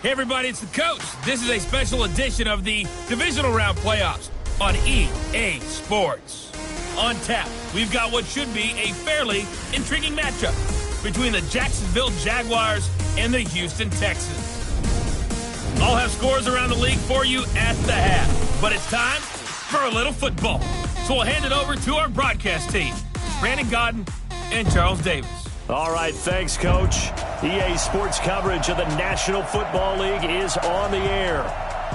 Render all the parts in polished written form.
Hey everybody, it's the coach. This is a special edition of the divisional round playoffs on EA Sports. On tap, we've got what should be a fairly intriguing matchup between the Jacksonville Jaguars and the Houston Texans. I'll have scores around the league for you at the half, but it's time for a little football. So we'll hand it over to our broadcast team, Brandon Godden and Charles Davis. All right, thanks, Coach. EA Sports coverage of the National Football League is on the air.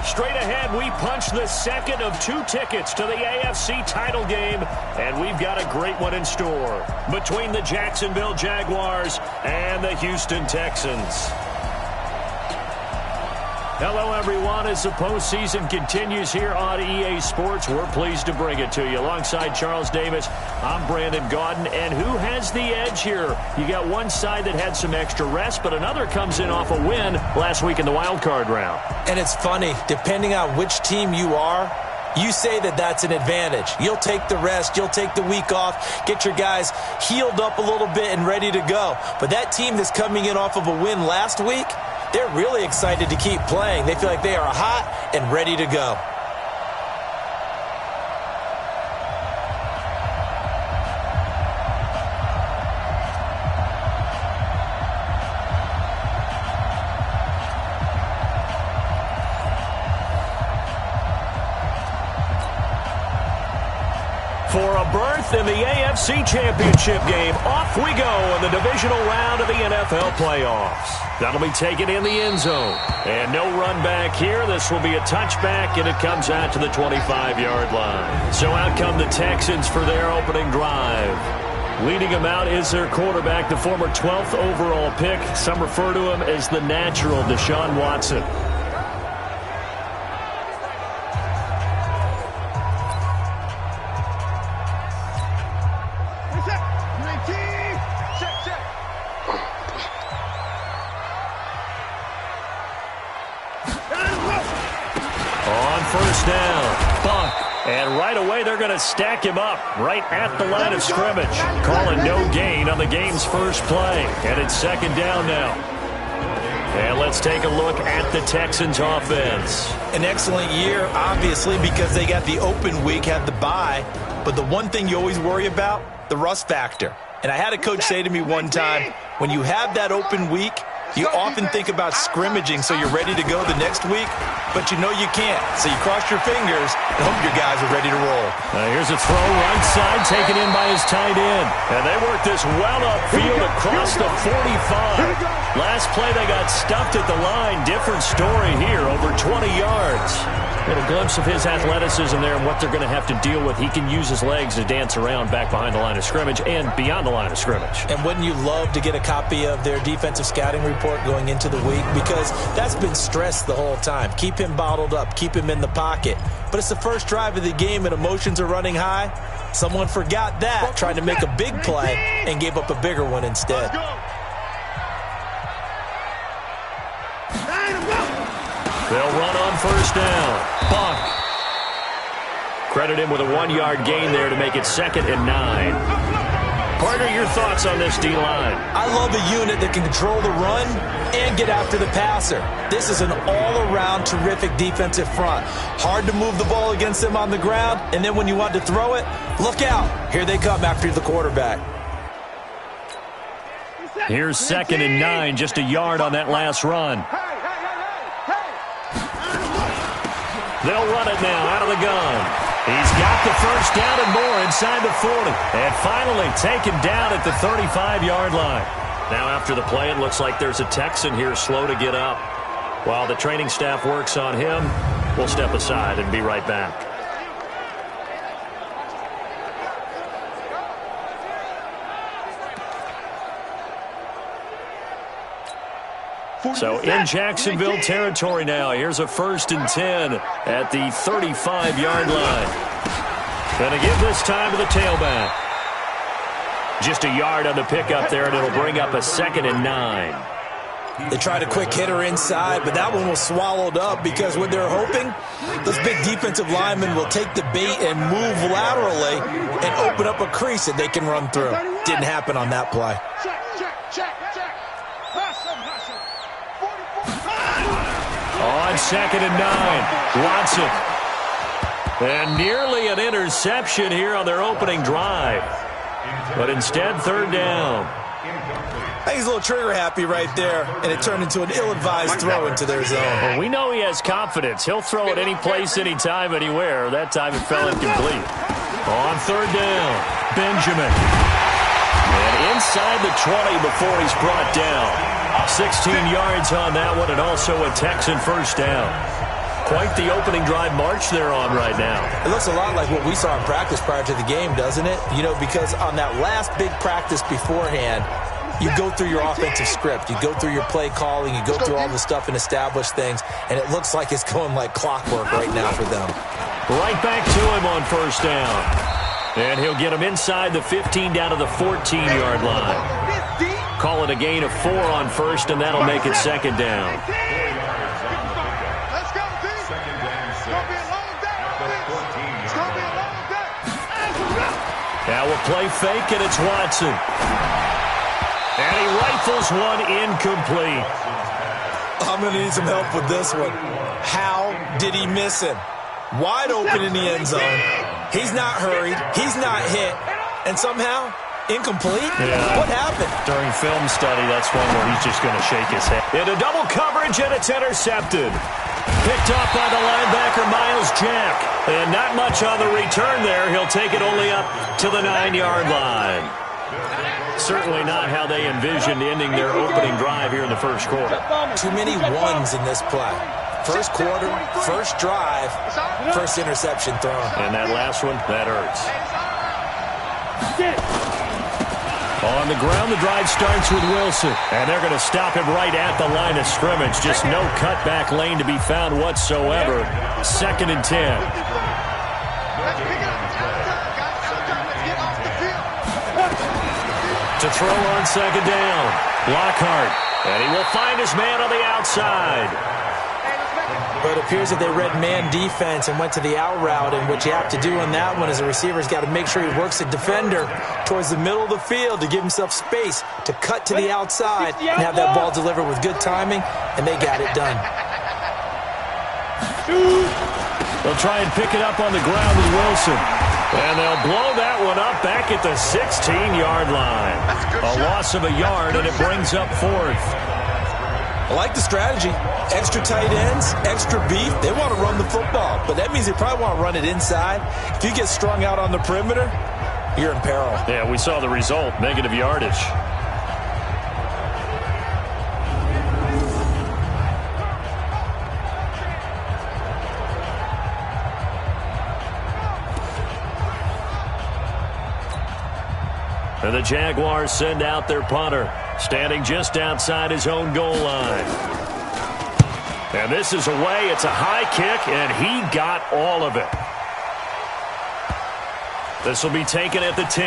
Straight ahead, we punch the second of 2 tickets to the AFC title game, and we've got a great one in store between the Jacksonville Jaguars and the Houston Texans. Hello, everyone. As the postseason continues here on EA Sports, we're pleased to bring it to you. Alongside Charles Davis, I'm Brandon Gaudin. And who has the edge here? You got one side that had some extra rest, but another comes in off a win last week in the wild card round. And it's funny, depending on which team you are, you say that that's an advantage. You'll take the rest, you'll take the week off, get your guys healed up a little bit and ready to go. But that team that's coming in off of a win last week, they're really excited to keep playing. They feel like they are hot and ready to go. For a berth in the AFC Championship game, off we go in the divisional round of the NFL playoffs. That'll be taken in the end zone. And no run back here. This will be a touchback, and it comes out to the 25-yard line. So out come the Texans for their opening drive. Leading them out is their quarterback, the former 12th overall pick. Some refer to him as the natural, Deshaun Watson. First down, Buck, and right away they're going to stack him up right at the line of scrimmage. Calling no gain on the game's first play, and it's second down now. And let's take a look at the Texans offense. An excellent year, obviously, because they got the open week, had the bye. But the one thing you always worry about, the rust factor. And I had a coach say to me one time, when you have that open week, you often think about scrimmaging so you're ready to go the next week, but you know you can't. So you cross your fingers and hope your guys are ready to roll. Here's a throw right side taken in by his tight end. And they work this well upfield across the 45. Last play they got stuffed at the line. Different story here, over 20 yards. A little glimpse of his athleticism there and what they're going to have to deal with. He can use his legs to dance around back behind the line of scrimmage and beyond the line of scrimmage. And wouldn't you love to get a copy of their defensive scouting report going into the week? Because that's been stressed the whole time. Keep him bottled up. Keep him in the pocket. But it's the first drive of the game and emotions are running high. Someone forgot that, trying to make a big play and gave up a bigger one instead. They'll run on first down. Buck. Credit him with a 1-yard gain there to make it 2nd and 9. Partner, your thoughts on this D-line? I love a unit that can control the run and get after the passer. This is an all-around terrific defensive front. Hard to move the ball against them on the ground, and then when you want to throw it, look out. Here they come after the quarterback. Here's 2nd and 9, just a yard on that last run. They'll run it now out of the gun. He's got the first down and more inside the 40. And finally taken down at the 35-yard line. Now after the play, it looks like there's a Texan here slow to get up. While the training staff works on him, we'll step aside and be right back. So in Jacksonville territory now. Here's a 1st and 10 at the 35-yard line. Going to give this time to the tailback. Just a yard on the pickup there, and it'll bring up a 2nd and 9. They tried a quick hitter inside, but that one was swallowed up because what they're hoping, those big defensive linemen will take the bait and move laterally and open up a crease that they can run through. Didn't happen on that play. it's 2nd and 9. Watson. And nearly an interception here on their opening drive. But instead, 3rd down. I think he's a little trigger happy right there, and it turned into an ill-advised throw into their zone. Well, we know he has confidence. He'll throw it any place, anytime, anywhere. That time it fell incomplete. On 3rd down, Benjamin. And inside the 20 before he's brought down. 16 yards on that one, and also a Texan 1st down. Quite the opening drive march they're on right now. It looks a lot like what we saw in practice prior to the game, doesn't it? You know, because on that last big practice beforehand, you go through your offensive script. You go through your play calling. You go through all the stuff and establish things. And it looks like it's going like clockwork right now for them. Right back to him on 1st down. And he'll get him inside the 15 down to the 14-yard line. Call it a gain of 4 on 1st, and that'll make it 2nd down. Let's go, team. It's going to be a long day. It's going to be a long day. Now we'll play fake, and it's Watson. And he rifles one incomplete. I'm going to need some help with this one. How did he miss him? Wide open in the end zone. He's not hurried. He's not hit. And somehow, incomplete? Yeah. What happened? During film study, that's one where he's just going to shake his head. Into double coverage, and it's intercepted. Picked off by the linebacker, Miles Jack. And not much on the return there. He'll take it only up to the 9-yard line. Certainly not how they envisioned ending their opening drive here in the 1st quarter. Too many ones in this play. 1st quarter, 1st drive, 1st interception thrown. And that last one, that hurts. On the ground, the drive starts with Wilson. And they're going to stop him right at the line of scrimmage. Just no cutback lane to be found whatsoever. 2nd and 10. To throw on 2nd down. Lockhart. And he will find his man on the outside. But it appears that they read man defense and went to the out route. And what you have to do on that one is the receiver's got to make sure he works the defender towards the middle of the field to give himself space to cut to the outside and have that ball delivered with good timing. And they got it done. They'll try and pick it up on the ground with Wilson. And they'll blow that one up back at the 16-yard line. A loss of a yard, and it brings up 4th. I like the strategy. Extra tight ends, extra beef. They want to run the football, but that means they probably want to run it inside. If you get strung out on the perimeter, you're in peril. Yeah, we saw the result, negative yardage. And the Jaguars send out their punter, standing just outside his own goal line. And this is away. It's a high kick, and he got all of it. This will be taken at the 10.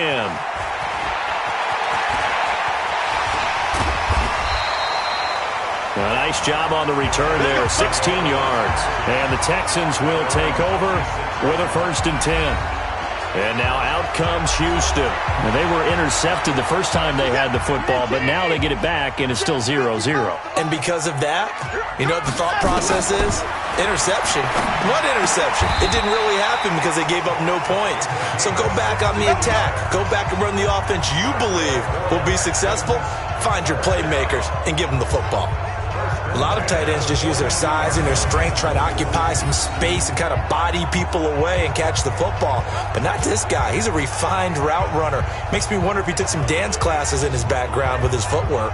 A nice job on the return there, 16 yards. And the Texans will take over with a 1st and 10. And now out comes Houston. And they were intercepted the first time they had the football, but now they get it back, and it's still 0-0. And because of that, you know what the thought process is? Interception. What interception? It didn't really happen because they gave up no points. So go back on the attack. Go back and run the offense you believe will be successful. Find your playmakers and give them the football. A lot of tight ends just use their size and their strength, try to occupy some space and kind of body people away and catch the football. But not this guy. He's a refined route runner. Makes me wonder if he took some dance classes in his background with his footwork.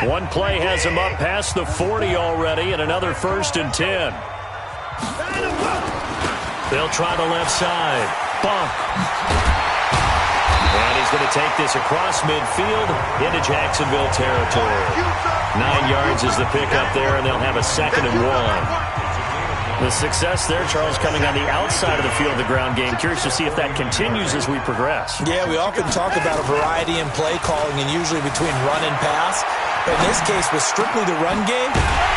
One play has him up past the 40 already, and another 1st and 10. They'll try the left side. Bump. And he's going to take this across midfield into Jacksonville territory. 9 yards is the pickup there, and they'll have a 2nd and 1. The success there, Charles, coming on the outside of the field of the ground game. Curious to see if that continues as we progress. Yeah, we often talk about a variety in play calling and usually between run and pass. But in this case, with strictly the run game,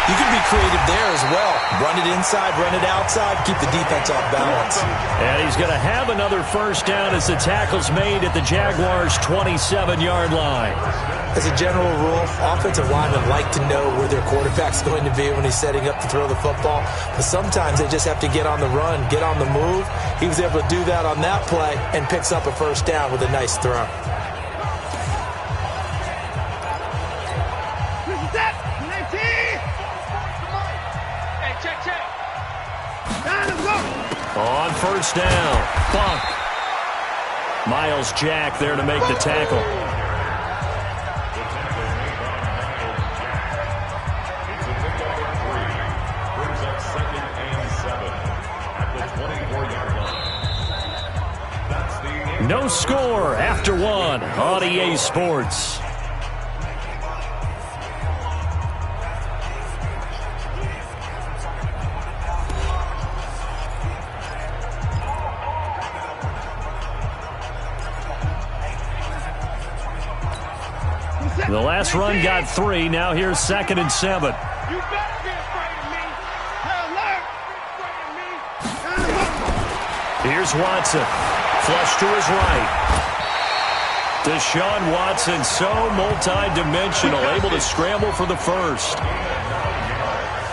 you can be creative there as well. Run it inside, run it outside, keep the defense off balance. And he's going to have another first down as the tackle's made at the Jaguars' 27-yard line. As a general rule, offensive linemen like to know where their quarterback's going to be when he's setting up to throw the football. But sometimes they just have to get on the run, get on the move. He was able to do that on that play and picks up a first down with a nice throw. On first down, Bunk. Miles Jack there to make the tackle. No score after one on EA Sports. The last run got 3. Now here's 2nd and 7. You better be afraid of me. Alert! Afraid of me. Here's Watson. Flush to his right. Deshaun Watson, so multi-dimensional, able to scramble for the first.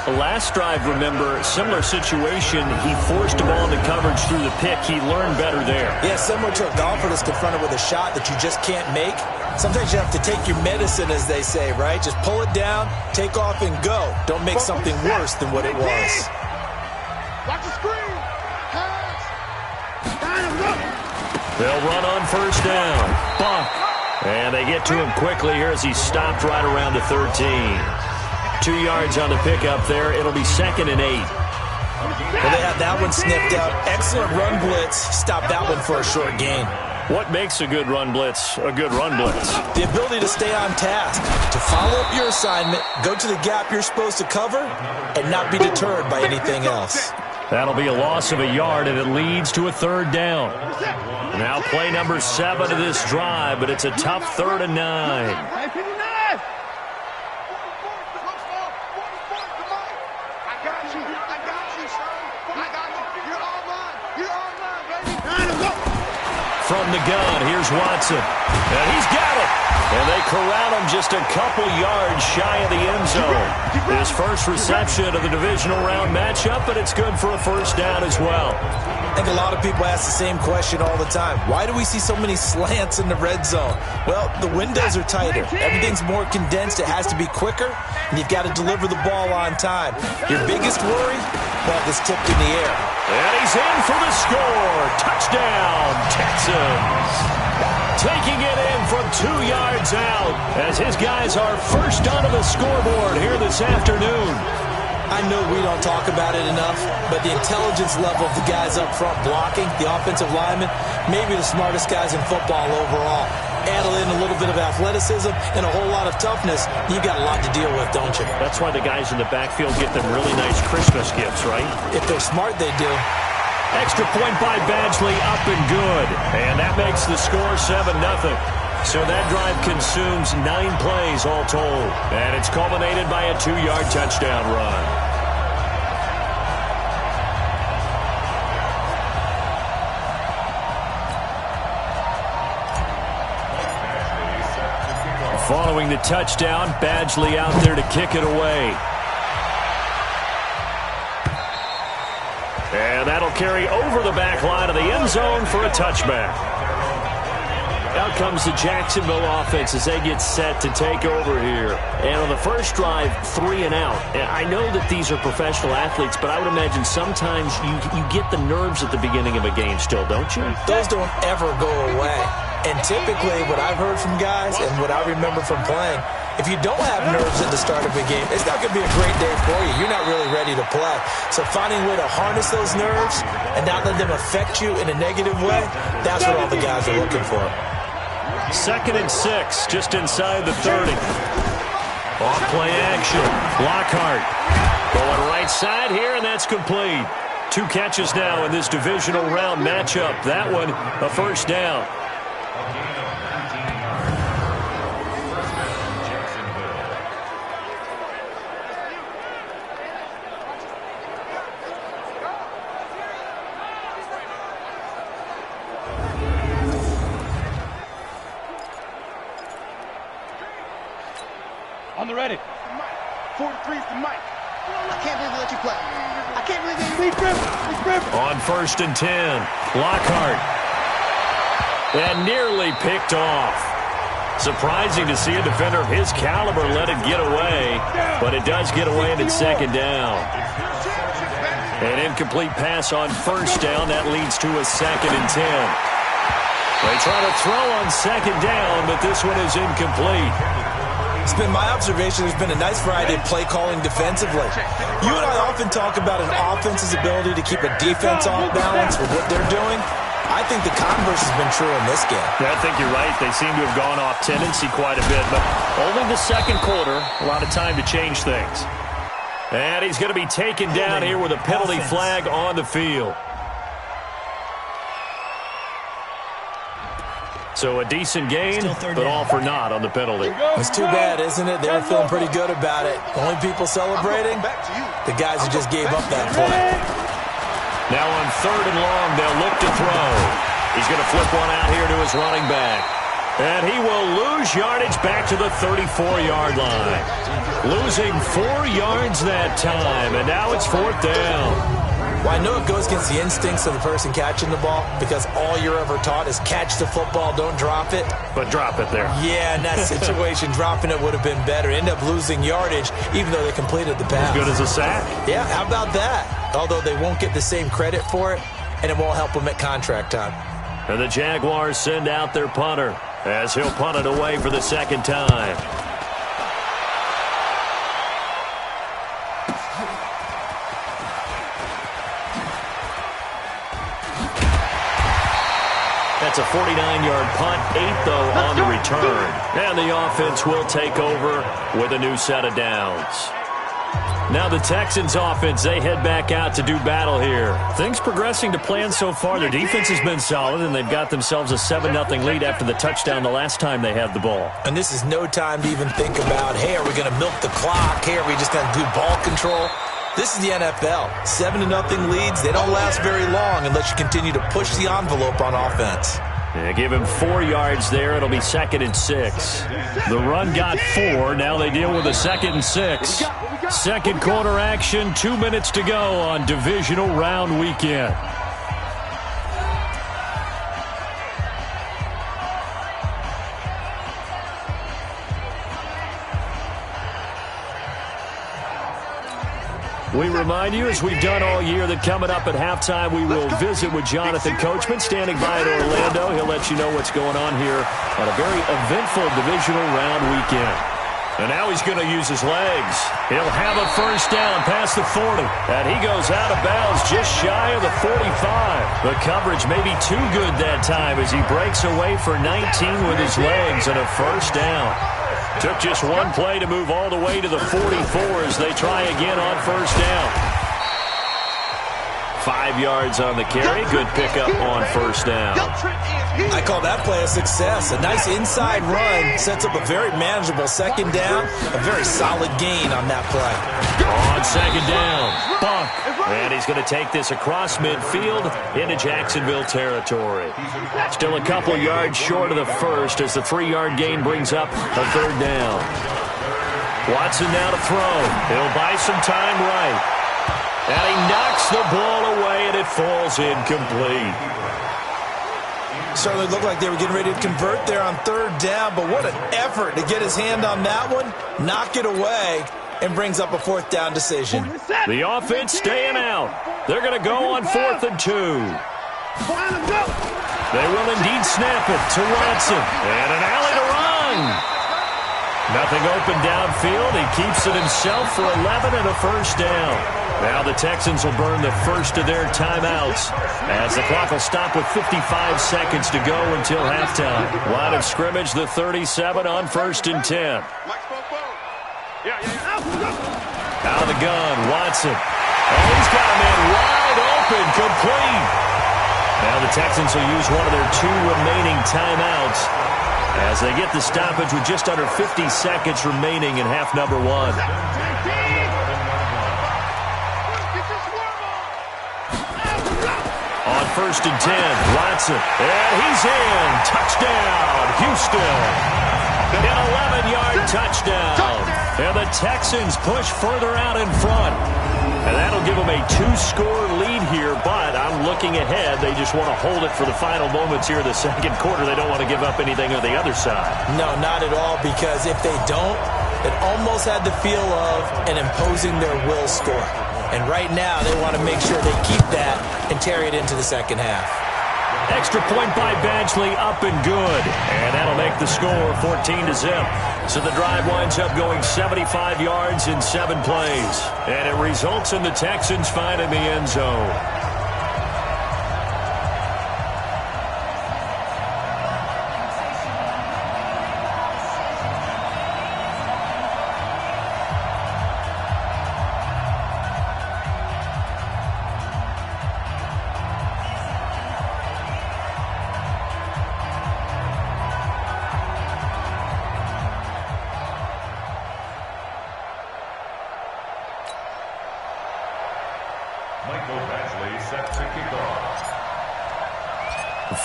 The last drive, remember, similar situation. He forced the ball into coverage through the pick. He learned better there. Yeah, similar to a golfer that's confronted with a shot that you just can't make. Sometimes you have to take your medicine, as they say, right? Just pull it down, take off, and go. Don't make something worse than what it was. Watch the screen. Pass. They'll run on first down. Bunk. And they get to him quickly here as he stopped right around the 13. 2 yards on the pickup there. It'll be 2nd and 8. Well, they had that one snipped out. Excellent run blitz. Stop that one for a short gain. What makes a good run blitz a good run blitz? The ability to stay on task, to follow up your assignment, go to the gap you're supposed to cover, and not be deterred by anything else. That'll be a loss of a yard, and it leads to a 3rd down. Now play number 7 of this drive, but it's a tough 3rd and 9. From the gun, here's Watson. And he's got it. And they corral him just a couple yards shy of the end zone. His first reception of the divisional round matchup, but it's good for a first down as well. I think a lot of people ask the same question all the time. Why do we see so many slants in the red zone? Well, the windows are tighter. Everything's more condensed. It has to be quicker, and you've got to deliver the ball on time. Your biggest worry? Ball gets tipped in the air. And he's in for the score. Touchdown, Texans. Taking it in from 2 yards out as his guys are first onto the scoreboard here this afternoon. I know we don't talk about it enough, but the intelligence level of the guys up front blocking, the offensive linemen, maybe the smartest guys in football overall. Add in a little bit of athleticism and a whole lot of toughness, you've got a lot to deal with, don't you? That's why the guys in the backfield get them really nice Christmas gifts, right? If they're smart, they do. Extra point by Badgley, up and good. And that makes the score 7-0. So that drive consumes 9 plays all told. And it's culminated by a 2-yard touchdown run. Following the touchdown, Badgley out there to kick it away. And that'll carry over the back line of the end zone for a touchback. Out comes the Jacksonville offense as they get set to take over here. And on the first drive, 3 and out. And I know that these are professional athletes, but I would imagine sometimes you get the nerves at the beginning of a game still, don't you? Those don't ever go away. And typically, what I've heard from guys and what I remember from playing, if you don't have nerves at the start of a game, it's not going to be a great day for you. You're not really ready to play. So finding a way to harness those nerves and not let them affect you in a negative way, that's what all the guys are looking for. 2nd and 6, just inside the 30. Off play action. Lockhart going right side here, and that's complete. 2 catches now in this divisional round matchup. That one, a first down. On the ready. 43 is the mic. I can't believe they let you play. I can't believe they let you. On 1st and 10, Lockhart. And nearly picked off. Surprising to see a defender of his caliber let it get away, but it does get away and it's 2nd down. An incomplete pass on 1st down. That leads to a 2nd and 10. They try to throw on 2nd down, but this one is incomplete. It's been my observation there's been a nice variety of play calling defensively. You and I often talk about an offense's ability to keep a defense off balance with what they're doing. I think the converse has been true in this game. Yeah, I think you're right. They seem to have gone off tendency quite a bit, but only the 2nd quarter, a lot of time to change things. And he's going to be taken down here with a penalty flag on the field. So a decent gain, but all for naught on the penalty. It's too bad, isn't it? They were feeling pretty good about it. Only people celebrating, the guys who just gave up that play. Now on 3rd and long, they'll look to throw. He's going to flip one out here to his running back. And he will lose yardage back to the 34-yard line. Losing 4 yards that time, and now it's 4th down. Well, I know it goes against the instincts of the person catching the ball because all you're ever taught is catch the football, don't drop it. But drop it there. Yeah, in that situation, dropping it would have been better. End up losing yardage even though they completed the pass. As good as a sack. Yeah, how about that? Although they won't get the same credit for it, and it won't help them at contract time. And the Jaguars send out their punter as he'll punt it away for the 2nd time. That's a 49-yard punt, 8 though on the return. And the offense will take over with a new set of downs. Now the Texans offense, they head back out to do battle here. Things progressing to plan so far. Their defense has been solid, and they've got themselves a 7-0 lead after the touchdown the last time they had the ball. And this is no time to even think about, hey, are we going to milk the clock? Hey, are we just going to do ball control? This is the NFL. 7-0 leads, they don't last very long unless you continue to push the envelope on offense. Yeah, give him 4 yards there. It'll be 2nd and 6. The run got 4. Now they deal with a 2nd and 6. 2nd quarter action. 2 minutes to go on divisional round weekend. We remind you, as we've done all year, that coming up at halftime, we will visit with Jonathan Coachman standing by in Orlando. He'll let you know what's going on here on a very eventful divisional round weekend. And now he's going to use his legs. He'll have a 1st down past the 40. And he goes out of bounds just shy of the 45. The coverage may be too good that time as he breaks away for 19 with his legs and a 1st down. Took just one play to move all the way to the 44 as they try again on 1st down. 5 yards on the carry. Good pickup on 1st down. I call that play a success. A nice inside run sets up a very manageable 2nd down. A very solid gain on that play. On 2nd down, Bunk. And he's going to take this across midfield into Jacksonville territory. Still a couple yards short of the 1st as the 3-yard gain brings up a 3rd down. Watson now to throw. He'll buy some time right. And he knocks the ball away, and it falls incomplete. Certainly looked like they were getting ready to convert there on 3rd down, but what an effort to get his hand on that one, knock it away, and brings up a 4th down decision. The offense staying out. They're going to go on 4th and 2. They will indeed snap it to Watson. And an alley to run. Nothing open downfield. He keeps it himself for 11 and a 1st down. Now the Texans will burn the first of their timeouts as the clock will stop with 55 seconds to go until halftime. Line of scrimmage, the 37 on 1st and 10. Out of the gun, Watson. And he's got a man wide open, complete. Now the Texans will use one of their 2 remaining timeouts as they get the stoppage with just under 50 seconds remaining in half number 1. On 1st and 10, Watson. And he's in. Touchdown, Houston. An 11-yard touchdown. And the Texans push further out in front. And that'll give them a 2-score lead here, but I'm looking ahead. They just want to hold it for the final moments here in the second quarter. They don't want to give up anything on the other side. No, not at all, because if they don't, it almost had the feel of an imposing their will score. And right now, they want to make sure they keep that and carry it into the second half. Extra point by Badgley, up and good. And that'll make the score 14-0. So the drive winds up going 75 yards in 7 plays. And it results in the Texans finding the end zone.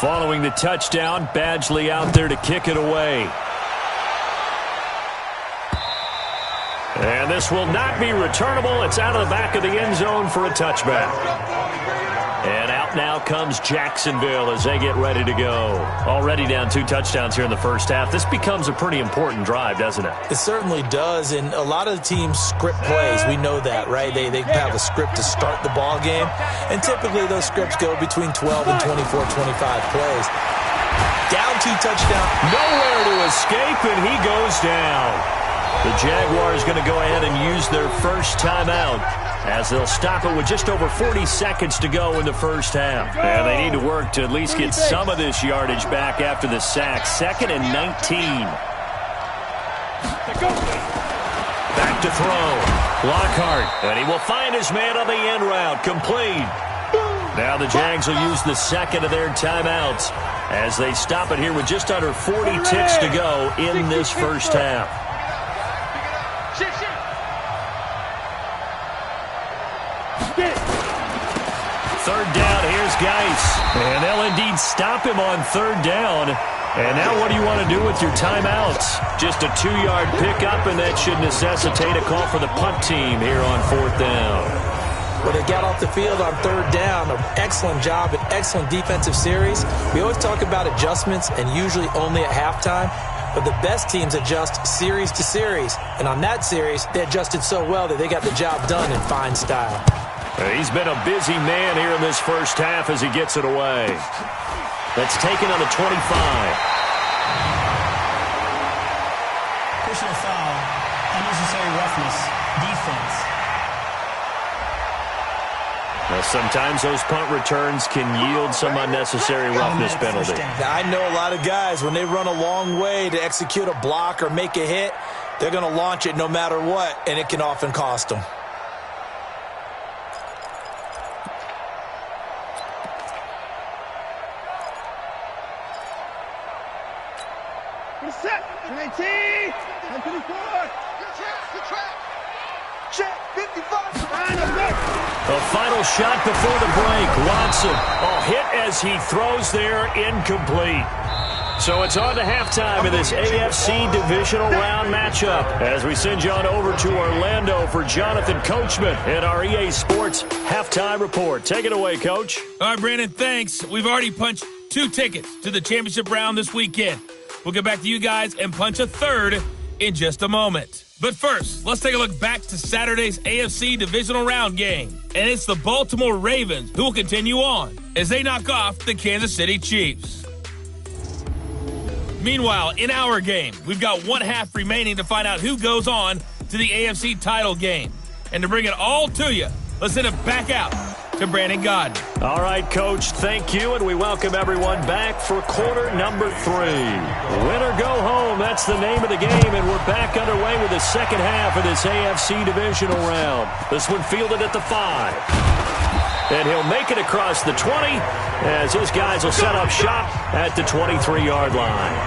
Following the touchdown, Badgley out there to kick it away. And this will not be returnable. It's out of the back of the end zone for a touchback. And out now comes Jacksonville as they get ready to go. Already down 2 touchdowns here in the first half. This becomes a pretty important drive, doesn't it? It certainly does, and a lot of the teams script plays. We know that, right? They have a script to start the ball game, and typically those scripts go between 12 and 24, 25 plays. Down 2 touchdowns. Nowhere to escape, and he goes down. The Jaguars going to go ahead and use their first timeout as they'll stop it with just over 40 seconds to go in the first half. And they need to work to at least get some of this yardage back after the sack. 2nd and 19. Back to throw. Lockhart, and he will find his man on the end route. Complete. Now the Jags will use the second of their timeouts as they stop it here with just under 40 ticks to go in this first half. Third down, here's Geis. And they'll indeed stop him on 3rd down. And now what do you want to do with your timeouts? Just a 2-yard pickup, and that should necessitate a call for the punt team here on 4th down. Well, they got off the field on 3rd down. An excellent job, an excellent defensive series. We always talk about adjustments, and usually only at halftime. But the best teams adjust series to series. And on that series, they adjusted so well that they got the job done in fine style. He's been a busy man here in this first half as he gets it away. That's taken on the 25. Personal foul, unnecessary roughness, defense. Now, sometimes those punt returns can yield some unnecessary roughness penalty. Now, I know a lot of guys, when they run a long way to execute a block or make a hit, they're going to launch it no matter what, and it can often cost them. Set. 19. 24. Check. 55. A final shot before the break. Watson, hit as he throws there, incomplete. So it's on to halftime in this AFC divisional round matchup as we send you on over to Orlando for Jonathan Coachman in our EA Sports halftime report. Take it away, Coach. All right, Brandon, thanks. We've already punched 2 tickets to the championship round this weekend. We'll get back to you guys and punch a 3rd in just a moment. But first, let's take a look back to Saturday's AFC divisional round game. And it's the Baltimore Ravens who will continue on as they knock off the Kansas City Chiefs. Meanwhile, in our game, we've got 1 half remaining to find out who goes on to the AFC title game. And to bring it all to you, let's send it back out to Brandon Gaudin. All right, Coach, thank you, and we welcome everyone back for quarter number 3. Win or go home, that's the name of the game, and we're back underway with the second half of this AFC divisional round. This one fielded at the 5. And he'll make it across the 20 as his guys will set up shop at the 23-yard line.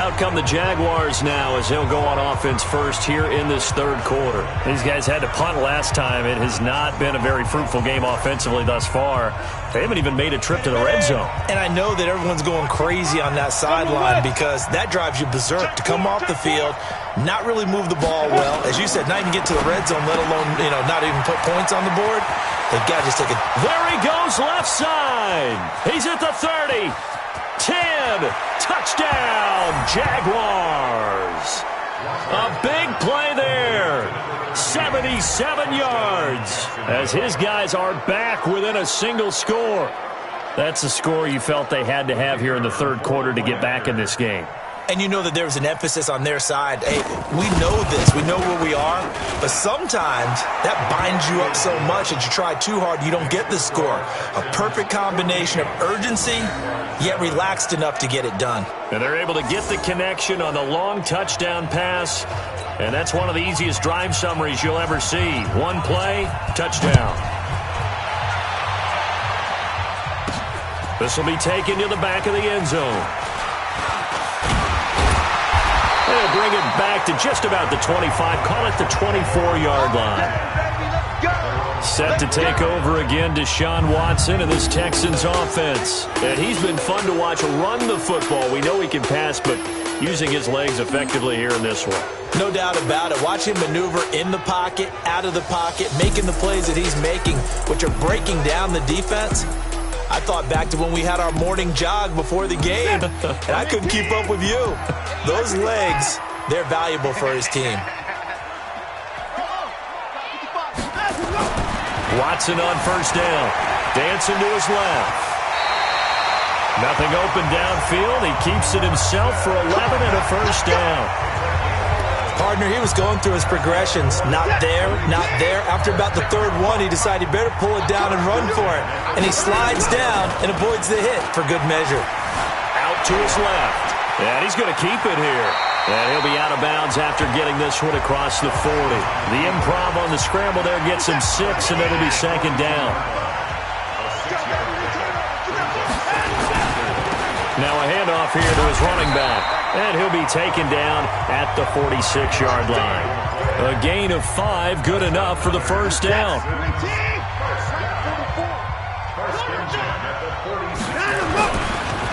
out come the Jaguars now as they'll go on offense first here in this third quarter. These guys had to punt last time. It has not been a very fruitful game offensively thus far. They haven't even made a trip to the red zone. And I know that everyone's going crazy on that sideline because that drives you berserk to come off the field, not really move the ball well. As you said, not even get to the red zone, let alone, not even put points on the board. They've got to just take it. There he goes, left side. He's at the 30. 10. Touchdown, Jaguars. A big play there. 77 yards as his guys are back within a single score. That's a score you felt they had to have here in the third quarter to get back in this game. And you know that there was an emphasis on their side. Hey, we know this. We know where we are. But sometimes that binds you up so much that you try too hard, you don't get the score. A perfect combination of urgency, yet relaxed enough to get it done. And they're able to get the connection on the long touchdown pass. And that's one of the easiest drive summaries you'll ever see. One play, touchdown. This will be taken to the back of the end zone. They'll bring it back to just about the 25. Call it the 24-yard line. Set to take over again, Deshaun Watson and this Texans offense. And he's been fun to watch run the football. We know he can pass, but using his legs effectively here in this one. No doubt about it. Watch him maneuver in the pocket, out of the pocket, making the plays that he's making, which are breaking down the defense. I thought back to when we had our morning jog before the game, and I couldn't keep up with you. Those legs, they're valuable for his team. Watson on first down. Dancing to his left. Nothing open downfield. He keeps it himself for 11 and a first down. Partner, he was going through his progressions. Not there, not there. After about the third one, he decided he better pull it down and run for it. And he slides down and avoids the hit for good measure. Out to his left. And he's going to keep it here. And he'll be out of bounds after getting this one across the 40. The improv on the scramble there gets him 6, and it'll be second down. Now a handoff here to his running back. And he'll be taken down at the 46-yard line. A gain of 5, good enough for the first down.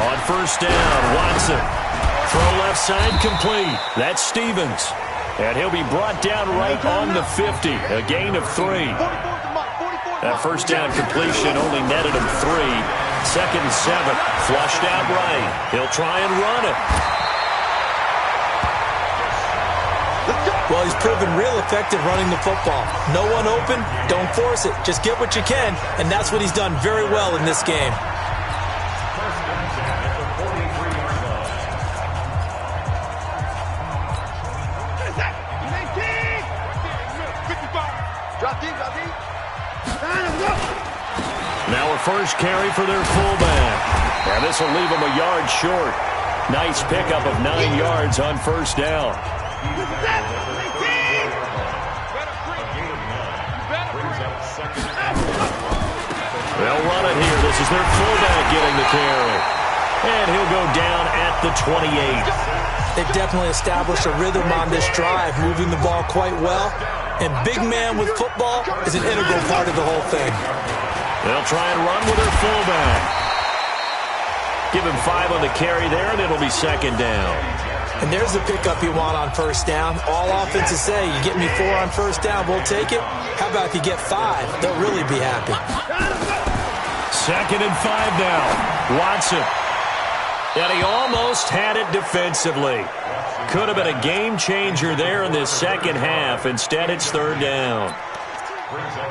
On first down, Watson. Throw left side complete. That's Stevens. And he'll be brought down right on the 50. A gain of 3. That first down completion only netted him 3. Second and 7. Flushed out right. He'll try and run it. Well, he's proven real effective running the football. No one open, don't force it. Just get what you can, and that's what he's done very well in this game. Now a first carry for their fullback. And this will leave him a yard short. Nice pickup of 9 yards on first down. They'll run it here. This is their fullback getting the carry. And he'll go down at the 28. They've definitely established a rhythm on this drive, moving the ball quite well. And big man with football is an integral part of the whole thing. They'll try and run with their fullback. Give him 5 on the carry there, and it'll be second down. And there's the pickup you want on first down. All offenses say, you get me 4 on first down, we'll take it. How about if you get 5? They'll really be happy. Second and 5 now. Watson. And he almost had it defensively. Could have been a game changer there in this second half. Instead, it's third down.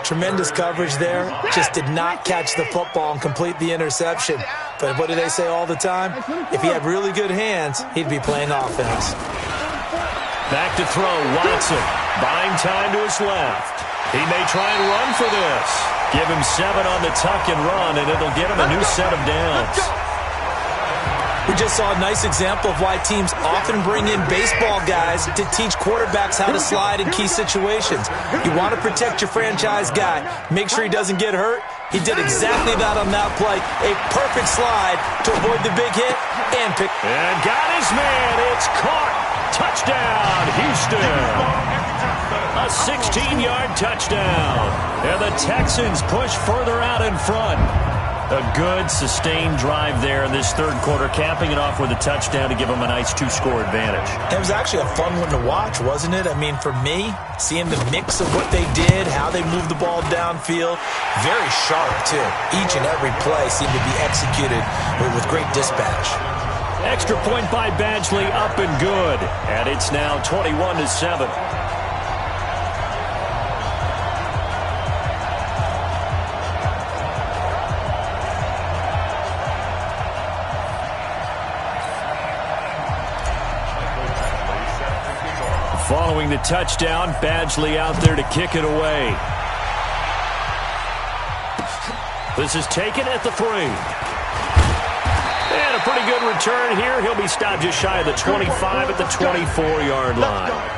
Tremendous coverage there. Just did not catch the football and complete the interception. But what do they say all the time? If he had really good hands, he'd be playing offense. Back to throw, Watson. Buying time to his left. He may try and run for this. Give him 7 on the tuck and run, and it'll get him a new set of downs. We just saw a nice example of why teams often bring in baseball guys to teach quarterbacks how to slide in key situations. You want to protect your franchise guy. Make sure he doesn't get hurt. He did exactly that on that play. A perfect slide to avoid the big hit and pick. And got his man. It's caught. Touchdown, Houston. A 16-yard touchdown. And the Texans push further out in front. A good, sustained drive there in this third quarter, capping it off with a touchdown to give them a nice 2-score advantage. It was actually a fun one to watch, wasn't it? I mean, for me, seeing the mix of what they did, how they moved the ball downfield, very sharp, too. Each and every play seemed to be executed with great dispatch. Extra point by Badgley, up and good. And it's now 21-7. Following the touchdown, Badgley out there to kick it away. This is taken at the 3. And a pretty good return here. He'll be stopped just shy of the 25 at the 24-yard line.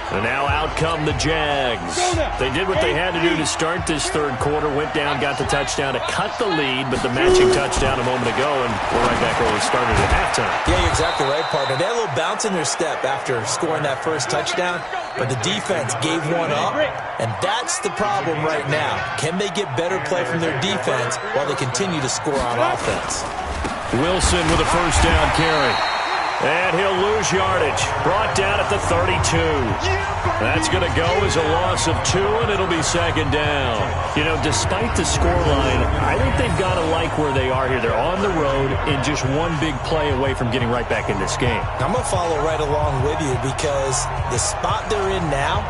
And now out come the Jags. They did what they had to do to start this third quarter. Went down, got the touchdown to cut the lead, but the matching touchdown a moment ago, and we're right back where we started at halftime. Yeah, you're exactly right, partner. They had a little bounce in their step after scoring that first touchdown, but the defense gave one up, and that's the problem right now. Can they get better play from their defense while they continue to score on offense? Wilson with a first down carry. And he'll lose yardage. Brought down at the 32. That's going to go as a loss of 2, and it'll be second down. You know, despite the scoreline, I think they've got to like where they are here. They're on the road and just one big play away from getting right back in this game. I'm going to follow right along with you because the spot they're in now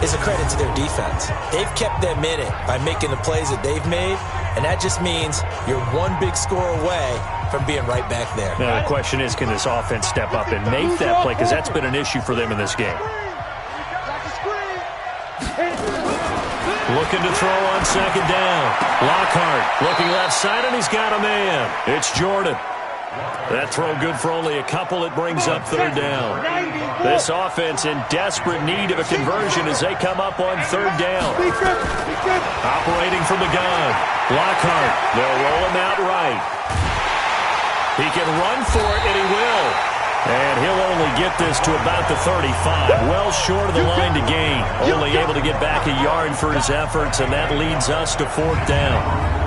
is a credit to their defense. They've kept them in it by making the plays that they've made, and that just means you're one big score away from being right back there. Now, the question is, can this offense step up and make that play? Because that's been an issue for them in this game. Looking to throw on second down. Lockhart looking left side, and he's got a man. It's Jordan. That throw good for only a couple. It brings up third down. This offense in desperate need of a conversion as they come up on third down. Operating from the gun. Lockhart. They'll roll him out right. He can run for it, and he will. And he'll only get this to about the 35. Well short of the line to gain. Only able to get back a yard for his efforts, and that leads us to fourth down.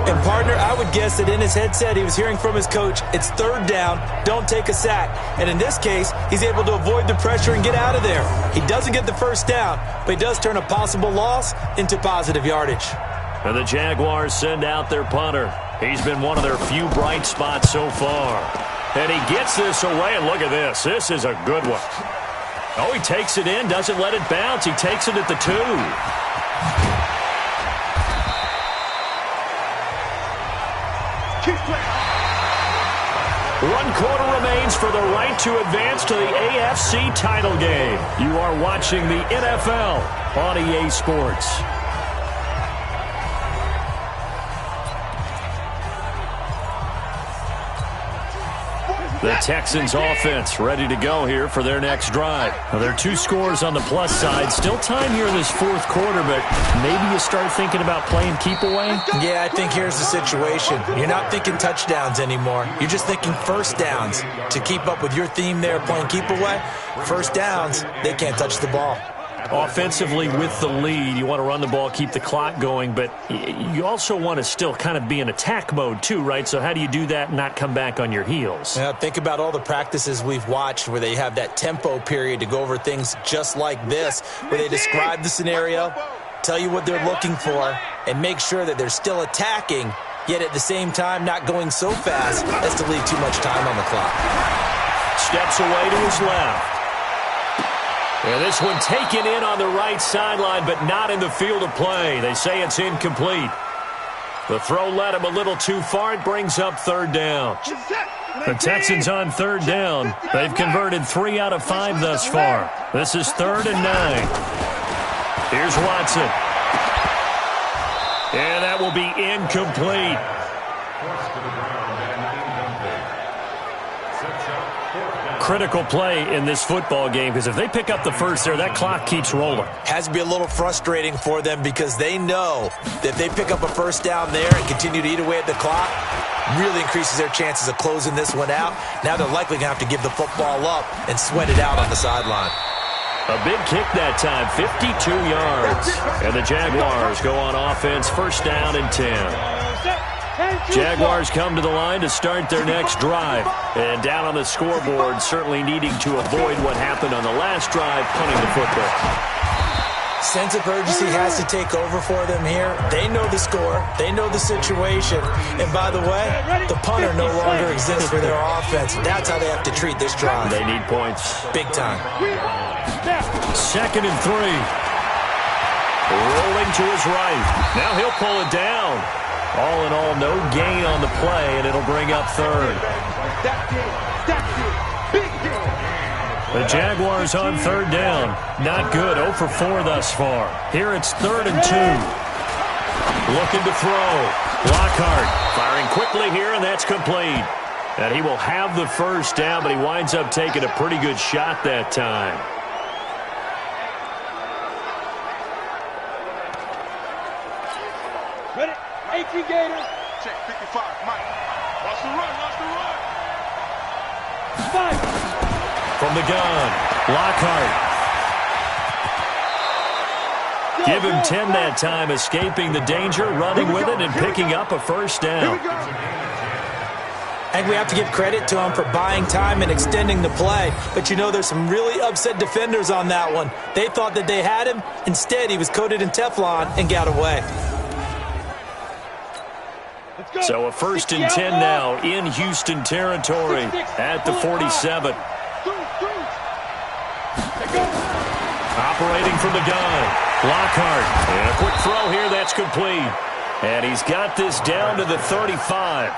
And, partner, I would guess that in his headset he was hearing from his coach, it's third down, don't take a sack. And in this case, he's able to avoid the pressure and get out of there. He doesn't get the first down, but he does turn a possible loss into positive yardage. And the Jaguars send out their punter. He's been one of their few bright spots so far. And he gets this away, and look at this. This is a good one. Oh, he takes it in, doesn't let it bounce. He takes it at the 2. One quarter remains for the right to advance to the AFC title game. You are watching the NFL on EA Sports. The Texans offense ready to go here for their next drive. Now, there are 2 scores on the plus side. Still time here in this fourth quarter, but maybe you start thinking about playing keep away? Yeah, I think here's the situation. You're not thinking touchdowns anymore. You're just thinking first downs. To keep up with your theme there, playing keep away, first downs, they can't touch the ball. Offensively, with the lead, you want to run the ball, keep the clock going, but you also want to still kind of be in attack mode too, right? So how do you do that and not come back on your heels? Yeah, think about all the practices we've watched where they have that tempo period to go over things just like this, where they describe the scenario, tell you what they're looking for, and make sure that they're still attacking, yet at the same time not going so fast as to leave too much time on the clock. Steps away to his left. And this one taken in on the right sideline, but not in the field of play. They say it's incomplete. The throw led him a little too far. It brings up third down. The Texans on third down. They've converted 3 out of 5 thus far. This is 3rd and 9. Here's Watson. And that will be incomplete. critical play in this football game because if they pick up the first there, that clock keeps rolling. Has to be a little frustrating for them because they know that if they pick up a first down there and continue to eat away at the clock, really increases their chances of closing this one out. Now they're likely going to have to give the football up and sweat it out on the sideline. A big kick that time, 52 yards. And the Jaguars go on offense, first down and 10. Jaguars come to the line to start their next drive. And down on the scoreboard, certainly needing to avoid what happened on the last drive, punting the football. Sense of urgency has to take over for them here. They know the score. They know the situation. And by the way, the punter no longer exists for their offense. That's how they have to treat this drive. They need points. Big time. 2nd and 3. Rolling to his right. Now he'll pull it down. All in all, no gain on the play, and it'll bring up 3rd. The Jaguars on 3rd down. Not good. 0 for 4 thus far. Here it's 3rd and 2. Looking to throw. Lockhart firing quickly here, and that's complete. And he will have the first down, but he winds up taking a pretty good shot that time. Ready? 18 Gators. Check 55. Mike. Watch the run. Watch the run. 5. From the gun, Lockhart. Give him 10 that time, escaping the danger, running with it, and picking up a first down. I think we have to give credit to him for buying time and extending the play. But you know, there's some really upset defenders on that one. They thought that they had him. Instead, he was coated in Teflon and got away. So a 1st and 10 now in Houston territory at the 47. Operating from the gun, Lockhart. And a quick throw here, that's complete. And he's got this down to the 35.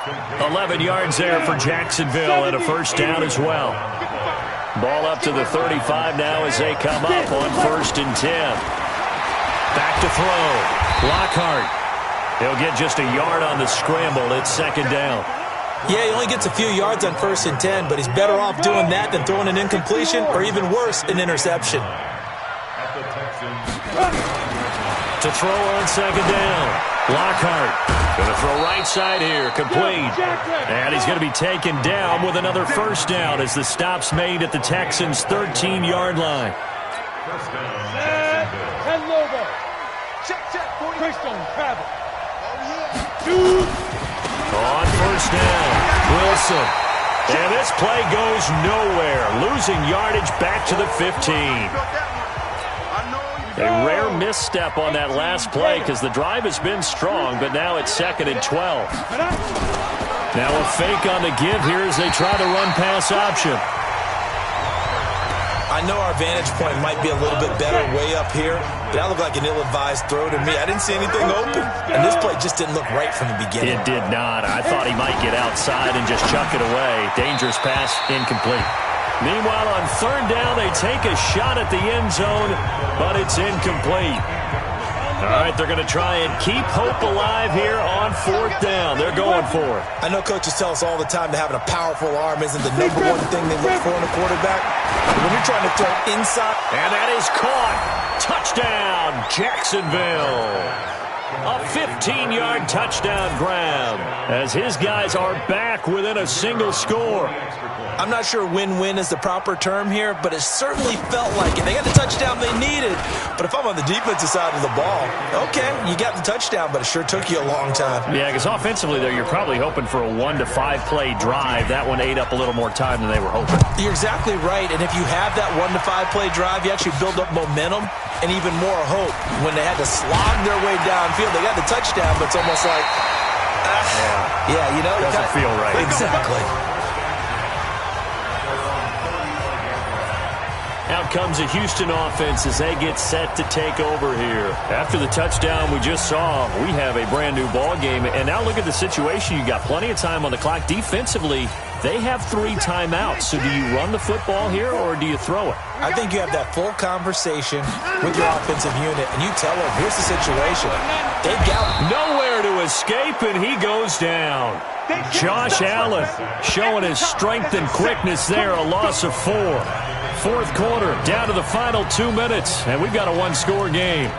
11 yards there for Jacksonville and a first down as well. Ball up to the 35 now as they come up on 1st and 10. Back to throw. Lockhart. He'll get just a yard on the scramble. It's 2nd down. Yeah, he only gets a few yards on 1st and 10, but he's better off doing that than throwing an incompletion or even worse, an interception. To throw on 2nd down. Lockhart going to throw right side here, complete. And he's going to be taken down with another first down as the stop's made at the Texans' 13-yard line. Head logo. Check, check. Christian, travel. On 1st down, Wilson. And this play goes nowhere. Losing yardage back to the 15. A rare misstep on that last play because the drive has been strong, but now it's 2nd and 12. Now a fake on the give here as they try to run pass option. I know our vantage point might be a little bit better way up here, but that looked like an ill-advised throw to me. I didn't see anything open, and this play just didn't look right from the beginning. It did not. I thought he might get outside and just chuck it away. Dangerous pass, incomplete. Meanwhile, on 3rd down, they take a shot at the end zone, but it's incomplete. All right, they're going to try and keep hope alive here on 4th down. They're going for it. I know coaches tell us all the time that having a powerful arm isn't the number one thing they look for in a quarterback. But when you're trying to throw inside. And that is caught. Touchdown, Jacksonville. A 15-yard touchdown grab as his guys are back within a single score. I'm not sure win-win is the proper term here, but it certainly felt like it. They got the touchdown they needed. But if I'm on the defensive side of the ball, okay, you got the touchdown, but it sure took you a long time. Yeah, because offensively, though, you're probably hoping for a 1 to 5 play drive. That one ate up a little more time than they were hoping. You're exactly right, and if you have that 1 to 5 play drive, you actually build up momentum and even more hope. When they had to slog their way downfield, they got the touchdown, but it's almost like, yeah, you know. Doesn't feel right. Exactly. Out comes a Houston offense as they get set to take over here. After the touchdown we just saw, we have a brand new ball game. And now look at the situation. You got plenty of time on the clock. Defensively, they have 3 timeouts. So do you run the football here or do you throw it? I think you have that full conversation with your offensive unit, and you tell them, here's the situation. They've got nowhere to escape, and he goes down. Josh Allen showing his strength and quickness there, a loss of 4. Fourth quarter, down to the final 2 minutes, and we've got a one-score game.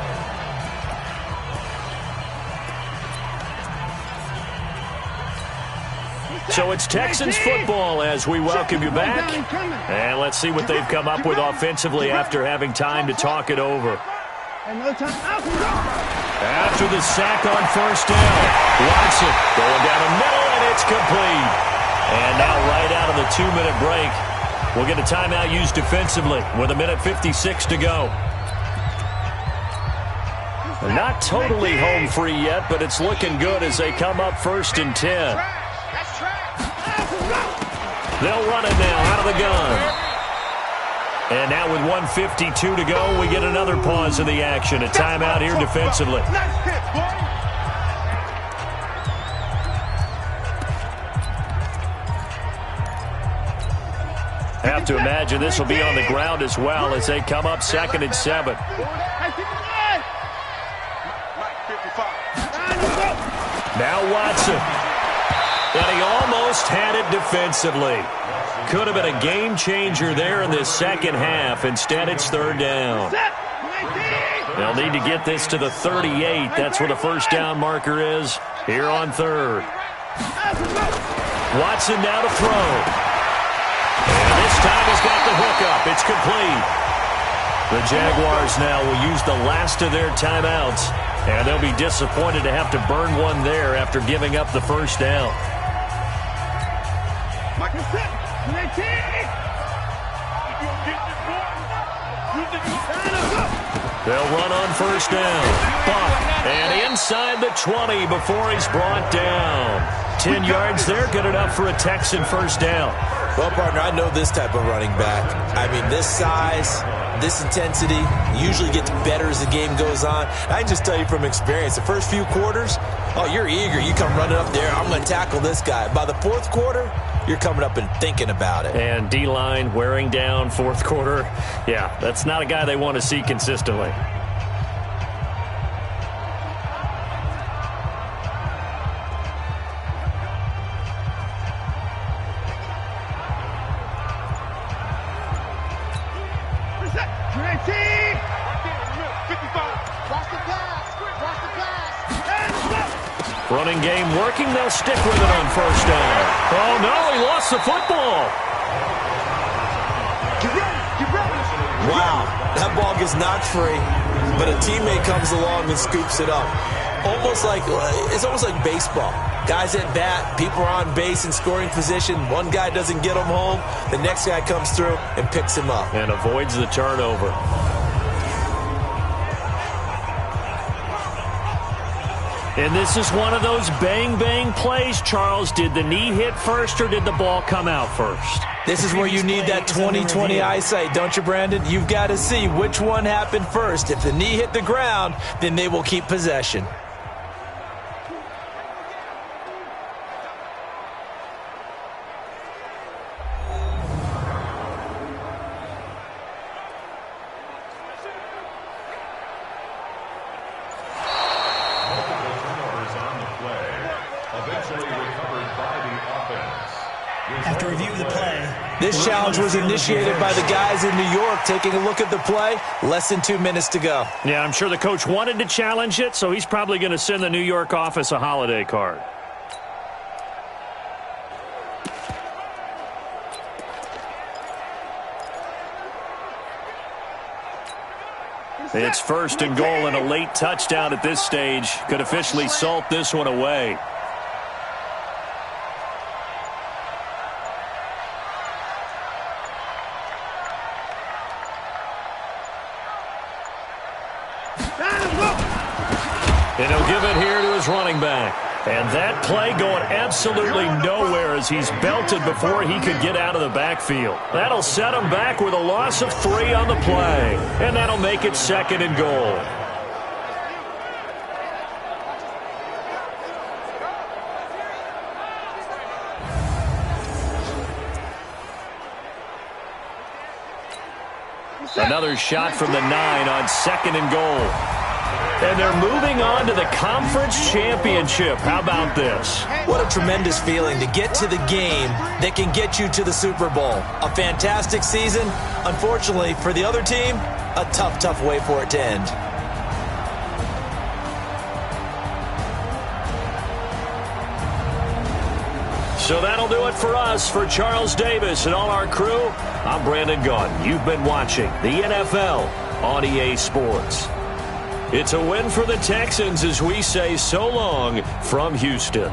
So it's Texans football as we welcome you back. And let's see what they've come up with offensively after having time to talk it over. After the sack on first down, Watson going down the middle, and it's complete. And now right out of the 2-minute break, we'll get a timeout used defensively with 1:56 to go. Not totally home free yet, but it's looking good as they come up 1st and 10. They'll run it now out of the gun. And now with 1:52 to go, we get another pause in the action. A timeout here defensively. Have to imagine this will be on the ground as well as they come up 2nd and 7. Now Watson. And he almost had it defensively. Could have been a game changer there in this second half. Instead, it's 3rd down. They'll need to get this to the 38. That's where the first down marker is here on 3rd. Watson now to throw. And this time he's got the hook up. It's complete. The Jaguars now will use the last of their timeouts. And they'll be disappointed to have to burn one there after giving up the first down. They'll run on first down. Buck, and inside the 20 before he's brought down. 10 yards there, good enough for a Texan first down. Well, partner, I know this type of running back. I mean, this size, this intensity usually gets better as the game goes on. I can just tell you from experience, the first few quarters, oh, you're eager. You come running up there, I'm going to tackle this guy. By the 4th quarter, you're coming up and thinking about it. And D-line wearing down 4th quarter. Yeah, that's not a guy they want to see consistently. Running game working. They'll stick with it on first down. Oh, no, he lost the football. Wow, that ball gets knocked free, but a teammate comes along and scoops it up. It's almost like baseball. Guys at bat, people are on base in scoring position. One guy doesn't get him home. The next guy comes through and picks him up. And avoids the turnover. And this is one of those bang-bang plays, Charles. Did the knee hit first or did the ball come out first? This is where you need that 20/20 eyesight, don't you, Brandon? You've got to see which one happened first. If the knee hit the ground, then they will keep possession. After review of the play, this challenge was initiated by the guys in New York. Taking a look at the play, less than 2 minutes to go. Yeah, I'm sure the coach wanted to challenge it, so he's probably going to send the New York office a holiday card. It's 1st and goal, and a late touchdown at this stage could officially salt this one away. And he'll give it here to his running back. And that play going absolutely nowhere as he's belted before he could get out of the backfield. That'll set him back with a loss of 3 on the play. And that'll make it 2nd and goal. Another shot from the 9 on 2nd and goal. And they're moving on to the conference championship. How about this? What a tremendous feeling to get to the game that can get you to the Super Bowl. A fantastic season. Unfortunately, for the other team, a tough, tough way for it to end. So that'll do it for us. For Charles Davis and all our crew, I'm Brandon Gaudin. You've been watching the NFL on EA Sports. It's a win for the Texans as we say so long from Houston.